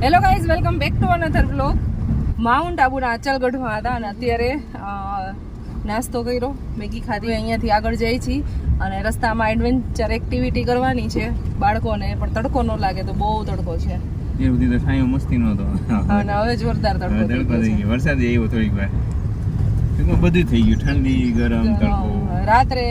Hello guys, welcome back to another vlog. Mount આબુના અચલગઢમાં હતા અને અત્યારે નાસ્તો કર્યો, મેગી ખાધી. અહીંયાથી આગળ જઈ છીએ અને રસ્તામાં એડવેન્ચર એક્ટિવિટી કરવાની છે બાળકોને, પણ તડકો ન લાગે તો બહુ તડકો છે. એ બધી તો છાંયો મસ્તી નહોતો અને હવે જોરદાર તડકો થઈ ગયો. વરસાદ આવ્યો થોડીક વાર, બધું થઈ ગયું, ઠંડી ગરમ તડકો. રાત્રે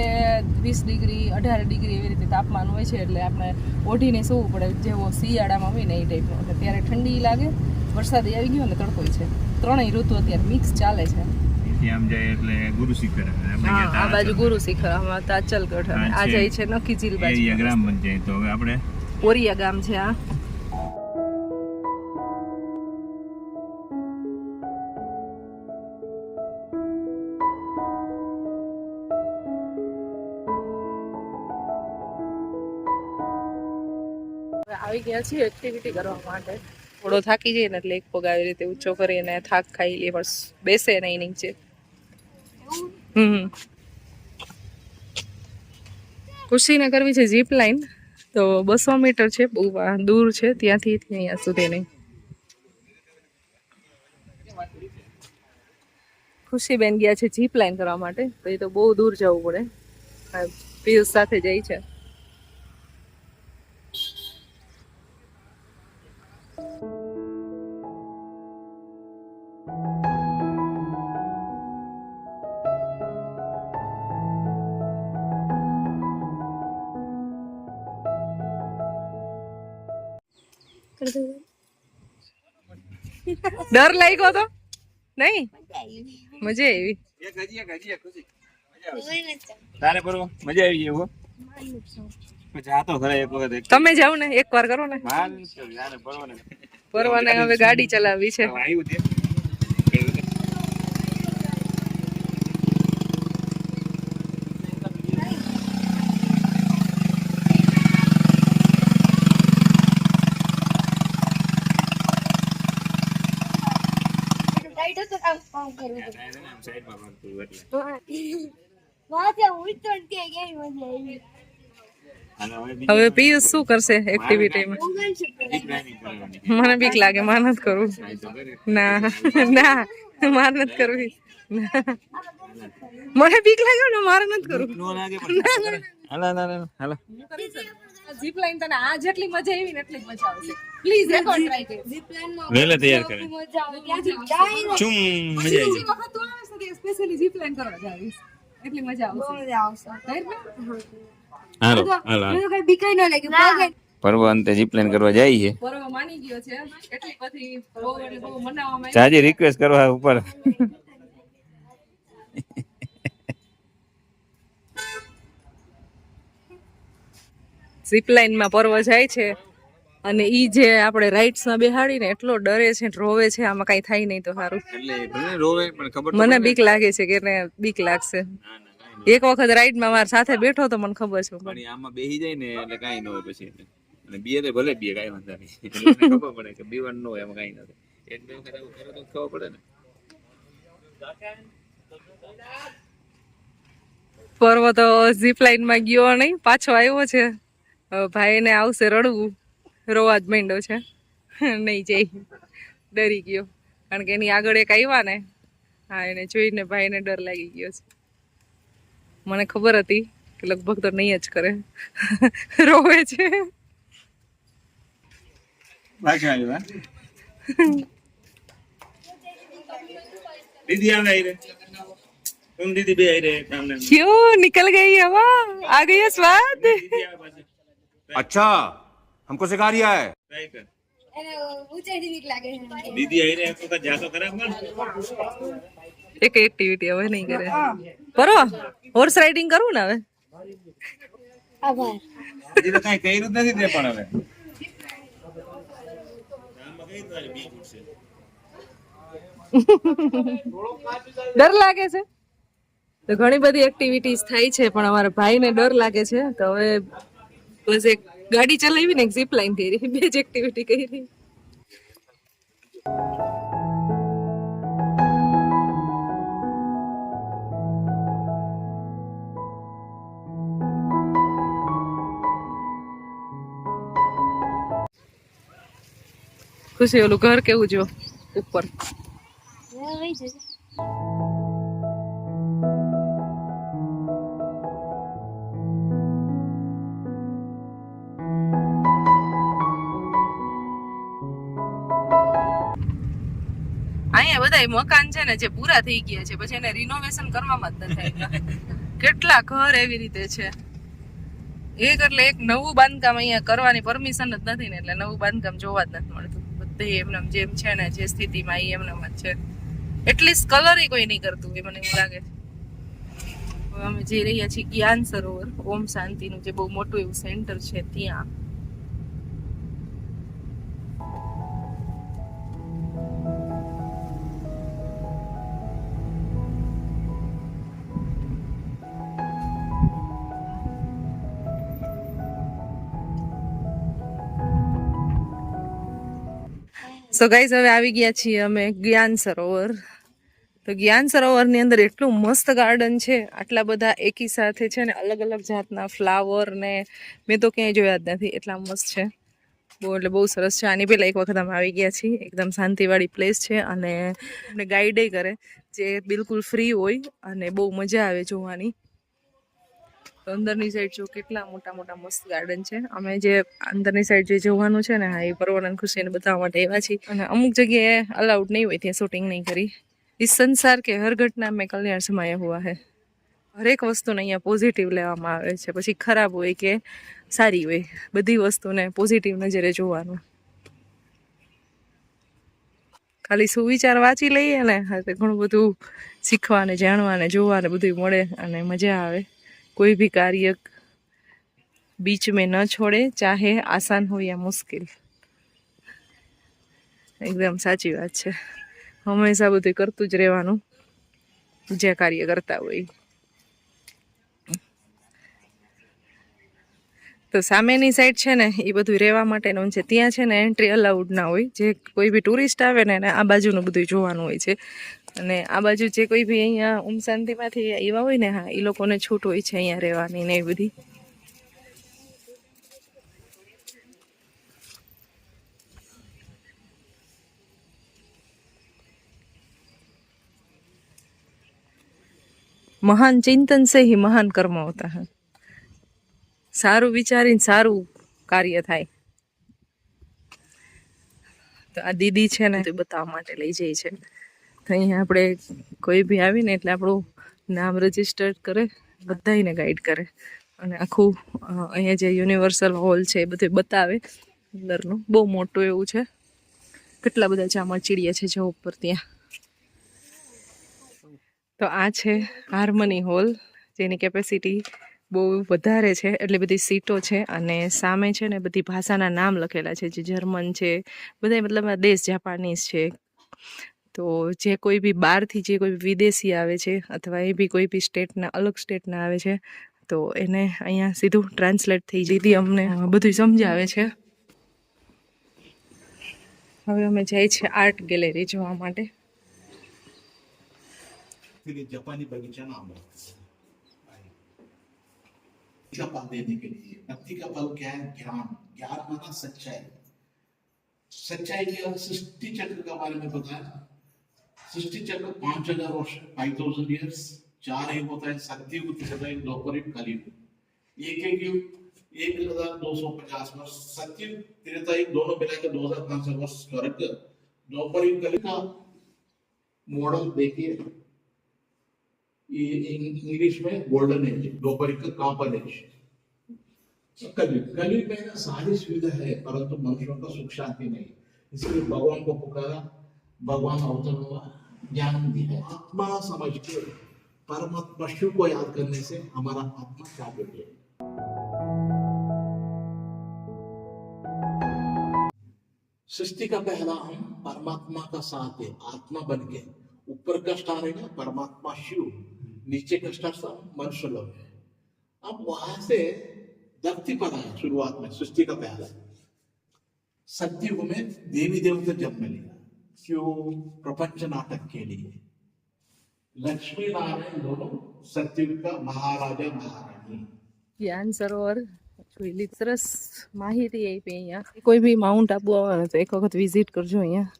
20 ડિગ્રી 18 ડિગ્રી એવી રીતે તાપમાન હોય છે, એટલે આપણે ઓઢીને સૂવું પડે, જેવો શિયાળામાં હોય ને એ ટાઈપનો. એટલે ત્યારે ઠંડી લાગે, વરસાદ આવી ગયો અને તડકો છે. ત્રણેય ઋતુ અત્યારે મિક્સ ચાલે છે. આમ જાય એટલે ગુરુ શિખર, આ બાજુ ગુરુ શિખર, આમાં તો અચલગઢ, આ જાય છે નખી ઝીલ બાજુ. ગ્રામ પંચાયત. તો હવે આપણે ઓરિયા ગામ છે આ. આવી ગયા છીએ એક્ટિવિટી કરવા માટે. થોડો થાકી જઈએ ને એટલે એક પગ આવી રીતે ઊંચો કરીને થાક ખાઈ લે, બસ બેસે નહીં નીચે. ખુશીને કરવી છે જીપ લાઈન, તો 200 મીટર છે, બહુ દૂર છે ત્યાંથી અહીંયા સુધી નહીં. ખુશી બેન ગયા છે જીપ લાઈન કરવા માટે, તો એ તો બહુ દૂર જવું પડે. પિયુષ સાથે જાય છે. ડર લાગ્યો તો નહીં? મજા આવી. તારે પરવો મજા આવી ગઈ. જાતો ખરા એક વખત. તમે જાવ ને, એક વાર કરો ને. પરવાને હવે ગાડી ચલાવવી છે. હવે પિયુષ શું કરશે એક્ટિવિટીમાં? મને બીક લાગે, માર નથી કરવું. ના ના, માર નથી કરવી. મને બીક લાગે ને, મારે નથી કરવું. જીપ લાઈન તને આ જેટલી મજા આવી ને એટલી જ મજા આવશે. પ્લીઝ એક વાર ટ્રાય કર. જીપ લાઈન માં વેલે તૈયાર કરે. ચુમ મજા આવી. વખત તું આવે છે સ્પેશિયલી જીપ લાઈન કરવા જાવીશ, એટલી મજા આવશે. હાલો હાલો. કઈ બીકાઈ ન લાગે. પર્વ અંતે જીપ લાઈન કરવા જાય છે. પર્વ માની ગયો છે, એટલી બધી બહુ એટલે બહુ મનાવવામાં સાજી રિક્વેસ્ટ કરવા ઉપર. ઝીપ લાઈનમાં પર્વ જાય છે અને ઈ જે આપણે રાઇડ્સ માં બેહાડીને એટલો ડરે છે, રોવે છે, આમાં કઈ થાય નહીં તો સારું. મને બીક લાગે છે કે બીક લાગશે. એક વખત રાઈડ માં મારા સાથે બેઠો તો મને ખબર છે, પણ આમાં બેહી જાય ને એટલે કાઈ ન હોય પછી. અને બીએ તો ભલે બીએ, કાઈ વાંધો નહીં. એટલે ખબર પડે કે બીવન નો હોય, એમાં કાઈ નથી. એક બે વખત આવું કરે તો ખબર પડે ને. પર્વ તો ઝીપ લાઈન માં ગયો નહીં, પાછો આવ્યો છે. ભાઈ ને આવશે રડવું, રોવા જ માંડ્યો છે. નહીં જઈ, ડરી ગયો, કારણ કે એની આગળ એક આવ્યા ને, હા, એને જોઈને ભાઈને ડર લાગી ગયો છે. મને ખબર હતી કે લગભગ તો નહીં જ કરે, રોવે છે. દીદી આવે રે, तुम दीदी भी आई रहे सामने. क्यों निकल गई हवा, आ गया स्वाद. अच्छा, हमको सिखा रिया है. दीदी आई रहे तो जातो खराब मत. એક એક્ટિવિટી હવે નહીં કરે. બરો હોર્સ રાઇડિંગ કરવું ને હવે. આભાર. હજી તો કઈ કર્યું જ નથી તે, પણ હવે ડર લાગે છે તો ઘણી બધી એક્ટિવિટીઝ થાય છે, પણ અમારા ભાઈને ડર લાગે છે. તો હવે બસ એક ગાડી ચલાવી ને એક ઝીપ લાઈન કરી, બે જ એક્ટિવિટી કરી. ખુશી ઓલું ઘર કેવું જો ઉપર વહી જશે. અહીંયા બધા મકાન છે ને જે પૂરા થઈ ગયા છે પછી એને રિનોવેશન કરવામાં જ નથી આવ્યા. કેટલા ઘર એવી રીતે છે એક એટલે એક નવું બાંધકામ અહીંયા કરવાની પરમિશન જ નથી ને એટલે નવું બાંધકામ જોવા જ નથી મળતું. બધે એમને જેમ છે ને જે સ્થિતિમાં એ એમનેમ જ છે. એટલીસ્ટ કલર કોઈ નહીં કરતું એ મને એવું લાગે છે. હવે અમે જઈ રહ્યા છીએ જ્ઞાન સરોવર ઓમ શાંતિનું જે બહુ મોટું એવું સેન્ટર છે ત્યાં. સો ગાઈઝ હવે આવી ગયા છીએ અમે જ્ઞાન સરોવર. તો જ્ઞાન સરોવરની અંદર એટલું મસ્ત ગાર્ડન છે, આટલા બધા એકી સાથે છે ને અલગ અલગ જાતના ફ્લાવર ને મેં તો ક્યાંય જોયા જ નથી, એટલા મસ્ત છે. બહુ સરસ છે. આની પહેલાં એક વખત અમે આવી ગયા છીએ. એકદમ શાંતિવાળી પ્લેસ છે અને અમને ગાઈડે કરે જે બિલકુલ ફ્રી હોય અને બહુ મજા આવે જોવાની. તો અંદરની સાઈડ જો કેટલા મોટા મોટા મસ્ત ગાર્ડન છે. અમે જે અંદરની સાઈડ જે જોવાનું છે ને હા એ પરવાનન ખુશીને બતાવવા માટે આવ્યા છીએ. અને અમુક જગ્યાએ અલાઉડ નહીં હોય ત્યાં શૂટિંગ નહીં કરી. इस संसार के हर घटना में कल्याण समाया हुआ है. હરેક વસ્તુને અહીંયા પોઝિટિવ લેવામાં આવે છે, પછી ખરાબ હોય કે સારી હોય બધી વસ્તુને પોઝિટિવ નજરે જોવાનું. ખાલી સુવિચાર વાંચી લઈએ ને હા તો ઘણું બધું શીખવા ને જાણવા ને જોવા ને બધું મળે અને મજા આવે. કોઈ भी कार्य बीच में न छोड़े, चाहे आसान हो या मुश्किल. એકદમ સાચી વાત છે. હંમેશા બધું કરતું જ રહેવાનું જે કાર્ય કરતા હોય. તો સામેની સાઈડ છે ને એ બધું રહેવા માટેનું છે. ત્યાં છે ને એન્ટ્રી અલાઉડ ના હોય. જે કોઈ બી ટુરિસ્ટ આવે ને એને આ બાજુનું બધું જોવાનું હોય છે. અને આ બાજુ જે કોઈ બી અહીંયા ઓમ શાંતિમાંથી એવા હોય ને હા એ લોકોને છૂટ હોય છે અહીંયા રહેવાની ને એ બધી. મહાન ચિંતન સે ही મહાન કર્મ હોતા હૈ. સારું વિચારીને સારું કાર્ય થાય. તો આ દીદી છે ને બતાવવા માટે લઈ જાય છે. તો અહીંયા આપણે કોઈ બી આવીને એટલે આપણું નામ રજીસ્ટર કરે, બધાને ગાઈડ કરે અને આખું અહીંયા જે યુનિવર્સલ હોલ છે એ બધું બતાવે અંદરનું. બહુ મોટું એવું છે. કેટલા બધા ચામાચીડિયા છે જો ઉપર ત્યાં. તો આ છે હાર્મની હોલ જેની કેપેસિટી બહુ વધારે છે. એટલી બધી સીટો છે અને સામે છે ને બધી ભાષાના નામ લખેલા છે. જે જર્મન છે, બધા મતલબ દેશ જાપાનીઝ છે. તો જે કોઈ બી બહારથી જે કોઈ વિદેશી આવે છે અથવા એ બી કોઈ બી સ્ટેટના અલગ સ્ટેટના આવે છે તો એને અહીંયા સીધું ટ્રાન્સલેટ થઈ દીધી અમને બધું સમજાવે છે. હવે અમે જઈએ છીએ આર્ટ ગેલેરી જોવા માટે. जापानी बगीचा नाम है का फल देने के लिए। भक्ति का फल क्या है? ज्ञान। ज्ञान माना सच्चाई। सच्चाई के सृष्टि चक्र के बारे में बताया। सृष्टि चक्र 5000 वर्ष 5000 ईयर्स। 4 युग होता है सत्युग, त्रेतायुग, द्वापरयुग, कलयुग। एक युग 1250 वर्ष। सत्युग त्रेतायुग दोनों मिलाकर 2500 वर्ष स्वर्ग। द्वापरयुग कलयुग का मॉडल देखिए, इंग्लिश में गोल्डन एज, द्वापरयुग का कॉपर एज। कलयुग में ना सारी सुविधा है परंतु मनुष्यों का सुख शांति नहीं। इसलिए भगवान को पुकारा, भगवान अवतरण हुआ, ज्ञान दिया। आत्मा समझ के परमात्मा शिव को याद करने से हमारा आत्मा जागृत है। सृष्टि का पहला हम परमात्मा का साथ है, आत्मा बन के। ऊपर का स्टार है ना परमात्मा शिव, नीचे का स्टार मनुष्य लोग है। अब वहां से धरती पर आया शुरुआत में सृष्टि का पहला। सत्युग में देवी देवता जन्म लिया। क्यों? प्रपंच नाटक के लिए। लक्ष्मी नारायण दोनों सत्युग का महाराजा महारानी। જ્ઞાન સરોવર જોઈ લીધી. સરસ માહિતી આપી અહીંયા. કોઈ બી માઉન્ટ આબુ આવવાનું તો એક વખત વિઝિટ કરજો અહીંયા.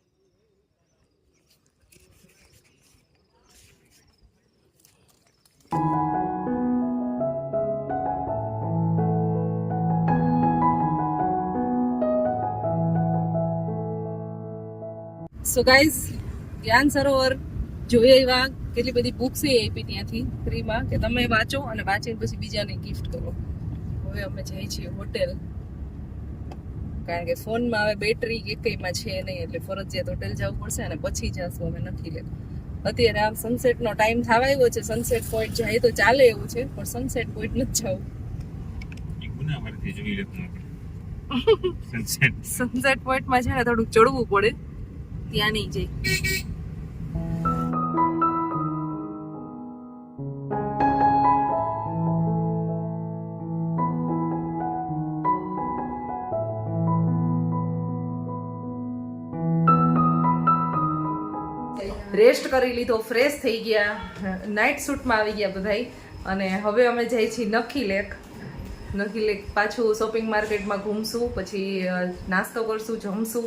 સો ગાઈઝ, જ્ઞાન સરોવર જોઈએ એવા કેટલી બધી બુક્સ આપી ત્યાંથી ફ્રીમાં કે તમે વાંચો અને વાંચીને પછી બીજાને ગિફ્ટ કરો. હવે અમે જઈએ છીએ હોટેલ, કારણ કે ફોનમાં હવે બેટરી કે કંઈમાં છે નહીં, એટલે ફરજિયાત હોટેલ જવું પડશે અને પછી જશું અમે નથી લેતું. અત્યારે આમ સનસેટનો ટાઈમ થવા આવ્યો છે, સનસેટ પોઈન્ટ જાય તો ચાલે એવું છે, પણ સનસેટ પોઈન્ટ નથી જવું. સનસેટ પોઈન્ટમાં છે ને થોડુંક ચડવું પડે, ત્યાં નહીં જઈ. રેસ્ટ કરી લીધો, ફ્રેશ થઈ ગયા, નાઇટ શૂટમાં આવી ગયા બધાય, અને હવે અમે જઈએ છીએ નખી લેક. નખી લેક પાછું શોપિંગ માર્કેટમાં ઘૂમશું, પછી નાસ્તો કરશું, જમશું.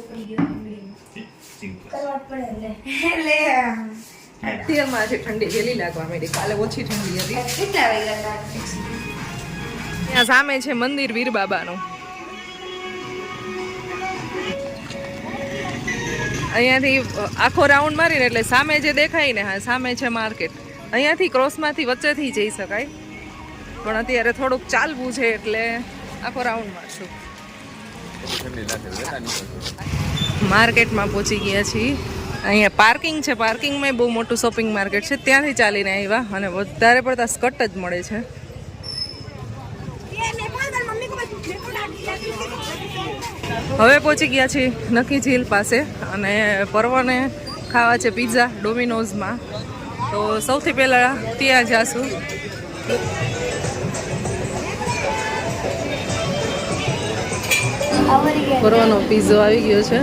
અત્યારમાં આજે ઠંડી વહેલી લાગવા માંડી, કાલે ઓછી ઠંડી હતી. ત્યાં સામે છે મંદિર વીર બાબાનું. અહીંયાથી આખો રાઉન્ડ મારીને એટલે સામે જે દેખાય ને, હા સામે છે માર્કેટ. અહીંયાથી ક્રોસમાંથી વચ્ચેથી જઈ શકાય, પણ અત્યારે થોડુંક ચાલવું છે એટલે આખો રાઉન્ડ મારશું. માર્કેટમાં પહોંચી ગયા છીએ. અહીંયા પાર્કિંગ છે, પાર્કિંગમાં બહુ મોટું શોપિંગ માર્કેટ છે, ત્યાંથી ચાલીને આવ્યા અને વધારે પડતા સ્કર્ટ જ મળે છે. હવે પહોંચી ગયા છીએ નખી ઝીલ પાસે, અને પરવાને ખાવા છે પિઝા ડોમિનોઝમાં, તો સૌથી પહેલાં ત્યાં જાશું. પરવાનો પિઝો આવી ગયો છે.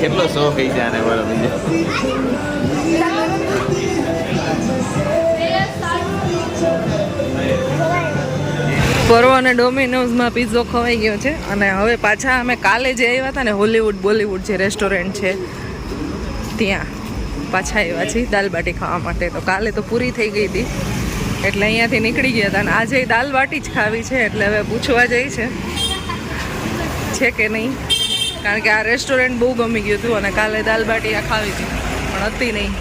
કેટલો શોખ થઈ જાય ને બરોબર. પરવો અને ડોમિનોઝમાં પિઝો ખવાઈ ગયો છે, અને હવે પાછા અમે કાલે જે આવ્યા હતા ને હોલીવુડ બોલીવુડ જે રેસ્ટોરન્ટ છે ત્યાં પાછા આવ્યા છીએ દાલ બાટી ખાવા માટે. તો કાલે તો પૂરી થઈ ગઈ હતી એટલે અહીંયાથી નીકળી ગયા હતા, અને આજે દાલ બાટી જ ખાવી છે, એટલે હવે પૂછવા જઈ છે કે નહીં, કારણ કે આ રેસ્ટોરન્ટ બહુ ગમી ગયું હતું અને કાલે દાલ બાટી આ ખાવી હતી પણ હતી નહીં.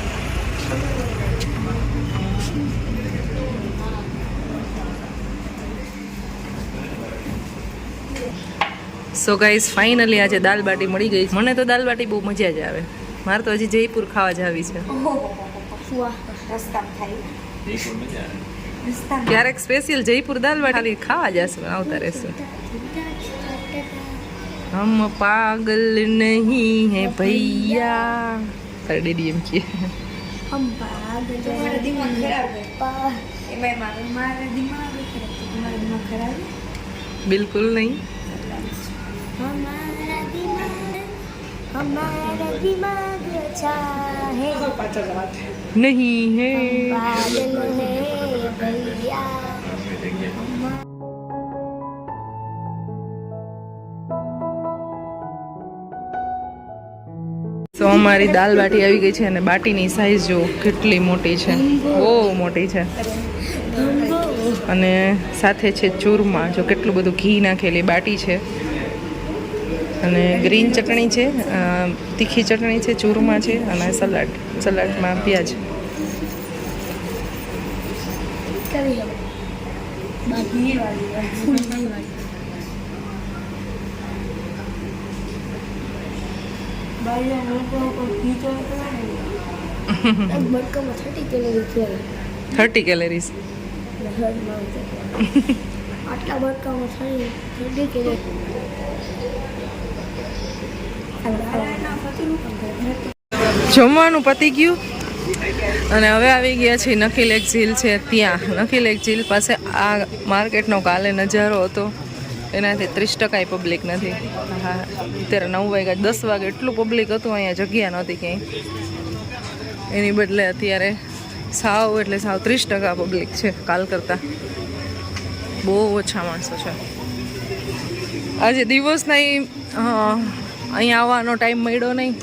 સો ગાઈઝ, ફાઇનલી આજે દાલ બાટી મળી ગઈ. મને તો દાલ બાટી બહુ મજા જ આવે. મારે તો હજી જયપુર ખાવા જ આવી છે. ક્યારેક સ્પેશિયલ જયપુર દાલ બાટી ખાવા જશું, આવતા રહેશું. હમ પાગલ નહીં હે ભૈયા, તારે ડેડી એમ કે हम पागल तुम्हारा दिमाग खराब है हमारा दिमाग खराब है બિલકુલ નહીં. हमारा दिमाग अच्छा है નહીં હે. पागल है भैया. તો અમારી દાલ બાટી આવી ગઈ છે, અને બાટીની સાઈઝ જો કેટલી મોટી છે, બહુ મોટી છે. અને સાથે છે ચૂરમા, જો કેટલું બધું ઘી નાખેલી બાટી છે, અને ગ્રીન ચટણી છે, તીખી ચટણી છે, ચૂરમા છે, અને સલાડમાં પ્યાજ. બટકામાં 30 કેલરીઝ. આટલા બટકામાં 30 કેલરી. જમવાનું પતી ગયું અને હવે આવી ગયા છીએ નખી લેક ઝીલ છે ત્યાં. નખી લેક ઝીલ પાસે આ માર્કેટનો કાલે નજારો હતો એનાથી 30% પબ્લિક નથી. હા, અત્યારે 9 વાગ્યા 10 વાગે એટલું પબ્લિક હતું, અહીંયા જગ્યા નહોતી ક્યાંય. એની બદલે અત્યારે સાવ એટલે સાવ 30% પબ્લિક છે કાલ કરતાં. બહુ ઓછા માણસો છે. આજે દિવસના અહીંયા આવવાનો ટાઈમ મળ્યો નહીં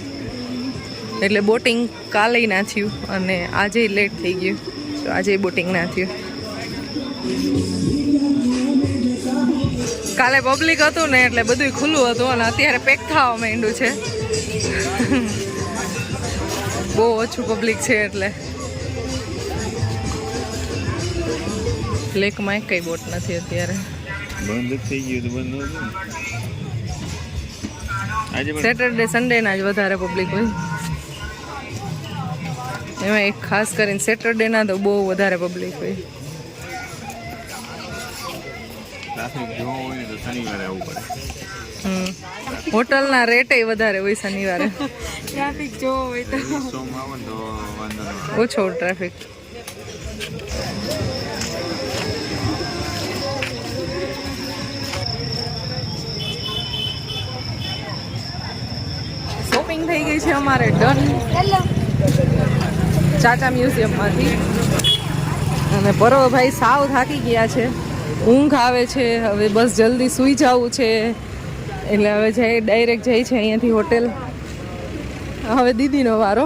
એટલે બોટિંગ કાલે ના થયું અને આજે લેટ થઈ ગયું તો આજે બોટિંગ ના થયું. કાલે પબ્લિક હતું ને એટલે બધું ખુલ્લું હતું અને અત્યારે પેક થવા માંડ્યું છે. બહુ ઓછું પબ્લિક છે એટલે લેકમાં કઈ બોટ નથી અત્યારે. બંધ થઈ ગયું તો બંધ નહોતું ને. આજે પણ સેટરડે સન્ડેના જ વધારે પબ્લિક હોય. એમાં એક ખાસ કરીને સેટરડેના તો બહુ વધારે પબ્લિક હોય. ટ્રાફિક જોવો હોય ને તો શનિવારે આવવું પડે. હોટલના રેટે વધારે હોય શનિવારે. ટ્રાફિક જોવો હોય તો સોમ આવો ને તો વાંધો નહીં. ઓછો ટ્રાફિક. શોપિંગ થઈ ગઈ છે અમારે ડન હેલો ચાચા મ્યુઝિયમમાંથી. અને પરોભાઈ સાવ થાકી ગયા છે, ઊંઘ આવે છે, હવે બસ જલ્દી સૂઈ જવું છે એટલે હવે જાય ડાયરેક્ટ જાય છે અહીંયાથી હોટેલ. હવે દીદીનો વારો.